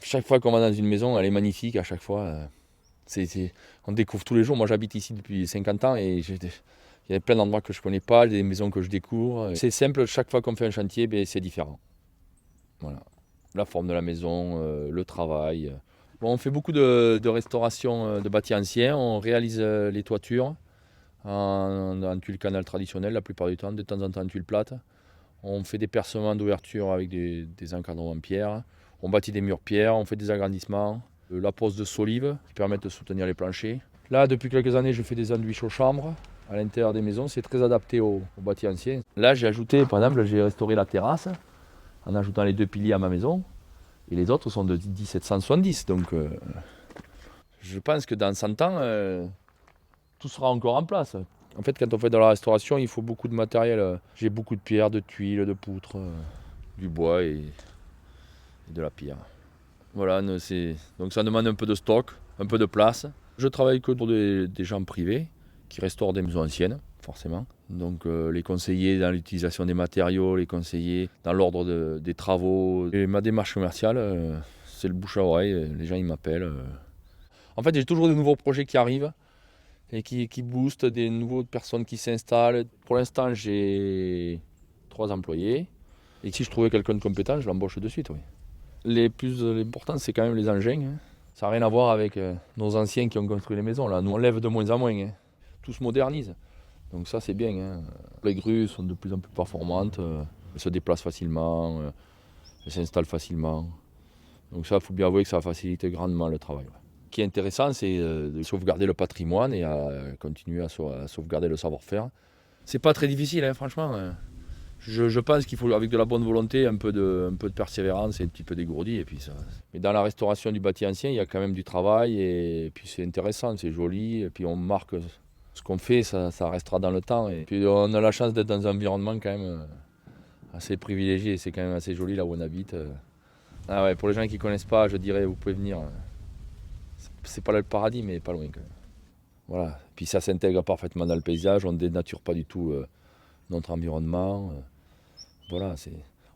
Chaque fois qu'on va dans une maison, elle est magnifique à chaque fois. On découvre tous les jours. Moi j'habite ici depuis 50 ans et il y a plein d'endroits que je ne connais pas, des maisons que je découvre. C'est simple, chaque fois qu'on fait un chantier, c'est différent. Voilà. La forme de la maison, le travail. Bon, on fait beaucoup de restauration de bâtis anciens. On réalise les toitures en tuile canal traditionnelle la plupart du temps en temps en tuile plate. On fait des percements d'ouverture avec des encadrements en pierre. On bâtit des murs pierre, on fait des agrandissements. La pose de solives qui permettent de soutenir les planchers. Là, depuis quelques années, je fais des enduits aux chambres à l'intérieur des maisons. C'est très adapté aux bâtis anciens. Là, j'ai ajouté, par exemple, j'ai restauré la terrasse en ajoutant les 2 piliers à ma maison. Et les autres sont de 1770. Donc, je pense que dans 100 ans, tout sera encore en place. En fait, quand on fait de la restauration, il faut beaucoup de matériel. J'ai beaucoup de pierres, de tuiles, de poutres, du bois et de la pierre. Voilà, donc ça demande un peu de stock, un peu de place. Je travaille que pour des gens privés qui restaurent des maisons anciennes, forcément. Donc les conseiller dans l'utilisation des matériaux, les conseiller dans l'ordre des travaux. Et ma démarche commerciale, c'est le bouche à oreille. Les gens ils m'appellent. En fait, j'ai toujours de nouveaux projets qui arrivent et qui boostent, des nouvelles personnes qui s'installent. Pour l'instant, j'ai 3 employés. Et si je trouvais quelqu'un de compétent, je l'embauche de suite, oui. Les plus importants, c'est quand même les engins. Hein. Ça n'a rien à voir avec nos anciens qui ont construit les maisons. Là. Nous, on lève de moins en moins. Hein. Tout se modernise. Donc ça, c'est bien. Hein. Les grues sont de plus en plus performantes. Elles se déplacent facilement. Elles s'installent facilement. Donc ça, il faut bien avouer que ça facilite grandement le travail. Ouais. Ce qui est intéressant, c'est de sauvegarder le patrimoine et à continuer à sauvegarder le savoir-faire. C'est pas très difficile, hein, franchement. Je pense qu'il faut, avec de la bonne volonté, un peu de persévérance et un petit peu d'égourdie. Et puis ça. Mais dans la restauration du bâti ancien, il y a quand même du travail et puis c'est intéressant, c'est joli. Et puis on marque ce qu'on fait, ça restera dans le temps. Et puis on a la chance d'être dans un environnement quand même assez privilégié. C'est quand même assez joli là où on habite. Ah ouais, pour les gens qui ne connaissent pas, je dirais, vous pouvez venir. C'est pas le paradis, mais pas loin quand même. Voilà. Puis ça s'intègre parfaitement dans le paysage, on ne dénature pas du tout notre environnement. Voilà,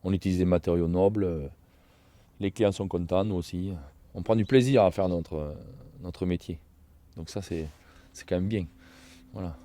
on utilise des matériaux nobles, les clients sont contents, nous aussi. On prend du plaisir à faire notre métier. Donc ça, c'est quand même bien. Voilà.